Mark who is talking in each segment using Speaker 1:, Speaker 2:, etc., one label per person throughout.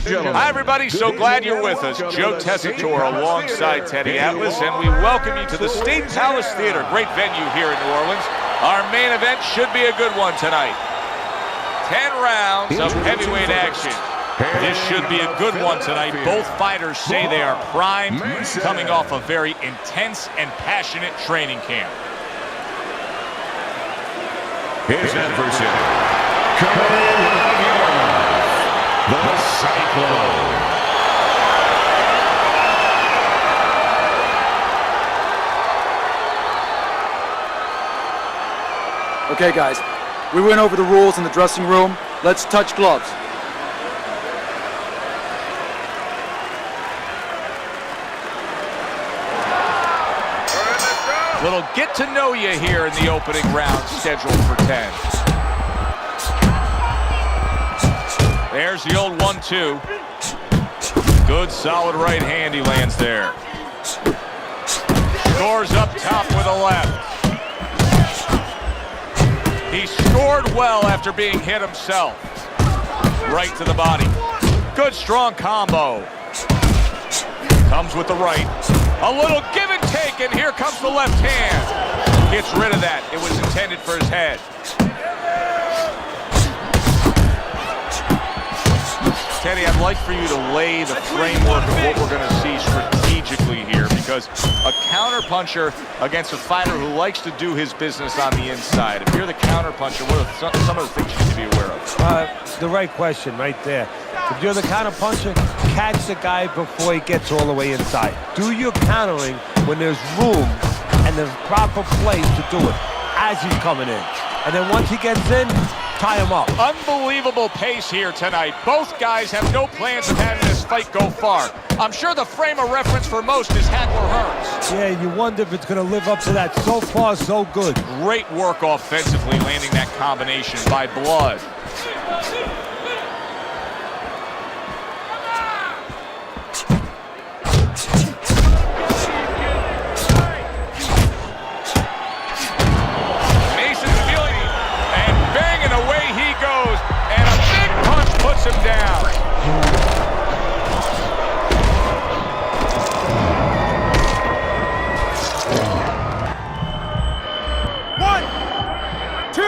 Speaker 1: gentlemen.
Speaker 2: Hi, everybody. So glad you're with us. Joe Tessitore alongside Teddy Atlas, and we welcome you to the State Palace Theater. Great venue here in New Orleans. Our main event should be a good one tonight. 10 rounds of heavyweight action. This should be a good one tonight. Both fighters say they are primed, coming off a very intense and passionate training camp.
Speaker 1: His adversary, coming in the Cyclone.
Speaker 3: Okay, guys, we went over the rules in the dressing room. Let's touch gloves.
Speaker 2: Little get to know you here in the opening round, scheduled for 10. There's the old 1-2. Good solid right hand he lands there. Scores up top with a left. He scored well after being hit himself. Right to the body. Good strong combo. Comes with the right. A little give and take, and here comes the left hand. Gets rid of that. It was intended for his head. Teddy, I'd like for you to lay the framework of what we're going to see strategically here, because a counterpuncher against a fighter who likes to do his business on the inside. If you're the counterpuncher, what are some of the things you need to be aware of?
Speaker 4: The right question right there. If you're the counterpuncher, catch the guy before he gets all the way inside. Do your countering when there's room and there's proper place to do it as he's coming in. And then once he gets in, tie him up.
Speaker 2: Unbelievable pace here tonight. Both guys have no plans of having this fight go far. I'm sure the frame of reference for most is Hackler Hearns.
Speaker 4: Yeah, you wonder if it's going to live up to that. So far, so good.
Speaker 2: Great work offensively, landing that combination by Blood. Him down.
Speaker 5: 1, 2.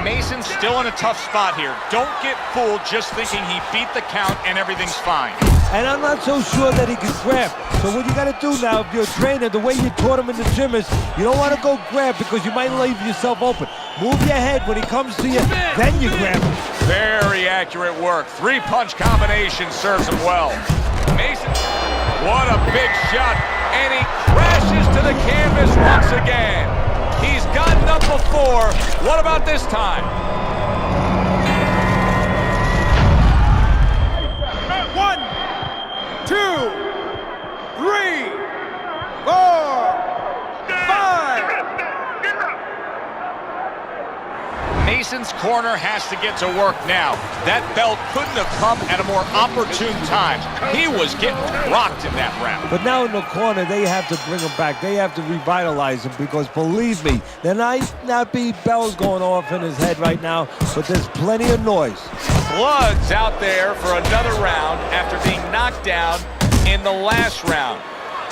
Speaker 2: Mason's still in a tough spot here. Don't get fooled just thinking he beat the count and everything's fine.
Speaker 4: And I'm not so sure that he can grab. So what you got to do now, if you're a trainer, the way you taught him in the gym is you don't want to go grab because you might leave yourself open. Move your head when he comes to you, then you grab him.
Speaker 2: Very accurate work. Three-punch combination serves him well. Mason, what a big shot. And he crashes to the canvas once again. He's gotten up before. What about this time?
Speaker 5: 1, 2, 3, 4, 5.
Speaker 2: Mason's corner has to get to work now. That belt couldn't have come at a more opportune time. He was getting rocked in that round.
Speaker 4: But now in the corner, they have to bring him back. They have to revitalize him because, believe me, there might not be bells going off in his head right now, but there's plenty of noise.
Speaker 2: Blood's out there for another round after being knocked down in the last round.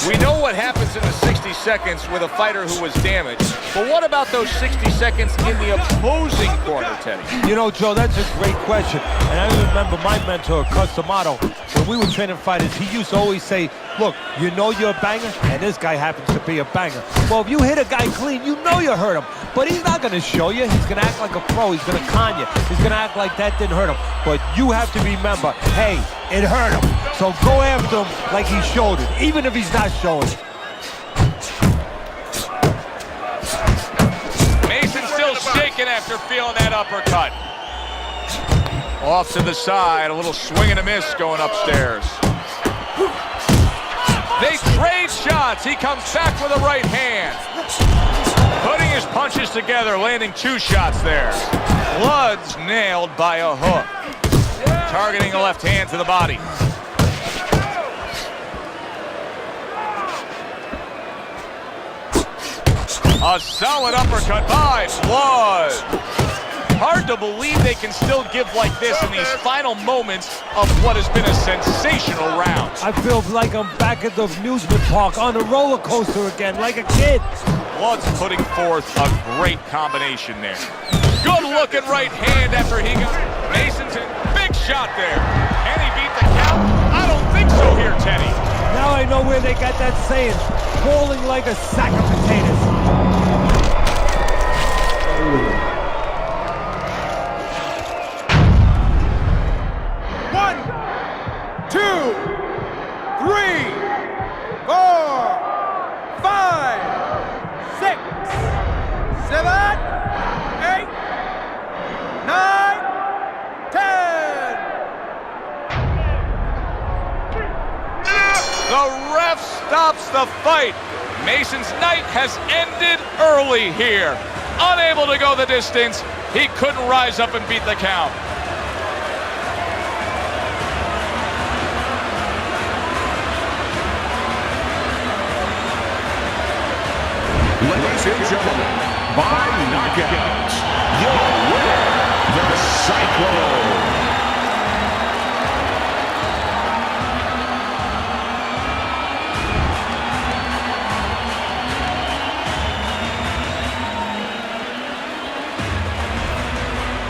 Speaker 2: We know what happens in the 60 seconds with a fighter who was damaged, but what about those 60 seconds in the opposing corner, Teddy?
Speaker 4: You know, Joe, that's a great question. And I remember my mentor, Customato, when we were training fighters, he used to always say, look, you know you're a banger, and this guy happens to be a banger. Well, if you hit a guy clean, you know you hurt him. But he's not going to show you. He's going to act like a pro. He's going to con you. He's going to act like that didn't hurt him. But you have to remember, hey, it hurt him. So go after him like he showed it, even if he's not showing it.
Speaker 2: Mason still shaking after feeling that uppercut. Off to the side, a little swing and a miss going upstairs. They trade shots. He comes back with a right hand. Putting his punches together, landing two shots there. Blood's nailed by a hook. Targeting the left hand to the body. A solid uppercut by Blood. hard to believe they can still give like this in these final moments of what has been a sensational round.
Speaker 4: I feel like I'm back at the amusement park on a roller coaster again, like a kid.
Speaker 2: Blood's putting forth a great combination there. Good looking right hand after he got Mason's in. Big shot there. Can he beat the count? I don't think so here, Teddy.
Speaker 4: Now I know where they got that saying, falling like a sack of potatoes.
Speaker 5: One, two, three, four, five, 6, 7, 8, 9, 10.
Speaker 2: The ref stops the fight. Mason's night has ended early here. Unable to go the distance, he couldn't rise up and beat the count.
Speaker 1: Ladies and gentlemen, by knockout, your winner, the Cyclone.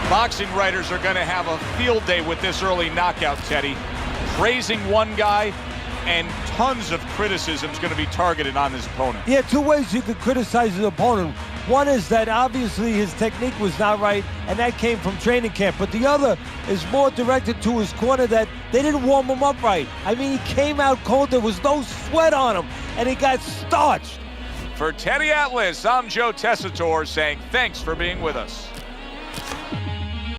Speaker 2: Boxing writers are going to have a field day with this early knockout, Teddy. Praising one guy, and tons of criticism is going to be targeted on his opponent.
Speaker 4: Yeah, two ways you could criticize his opponent. One is that obviously his technique was not right, and that came from training camp. But the other is more directed to his corner, that they didn't warm him up right. I mean, he came out cold. There was no sweat on him, and he got starched.
Speaker 2: For Teddy Atlas, I'm Joe Tessitore saying thanks for being with us.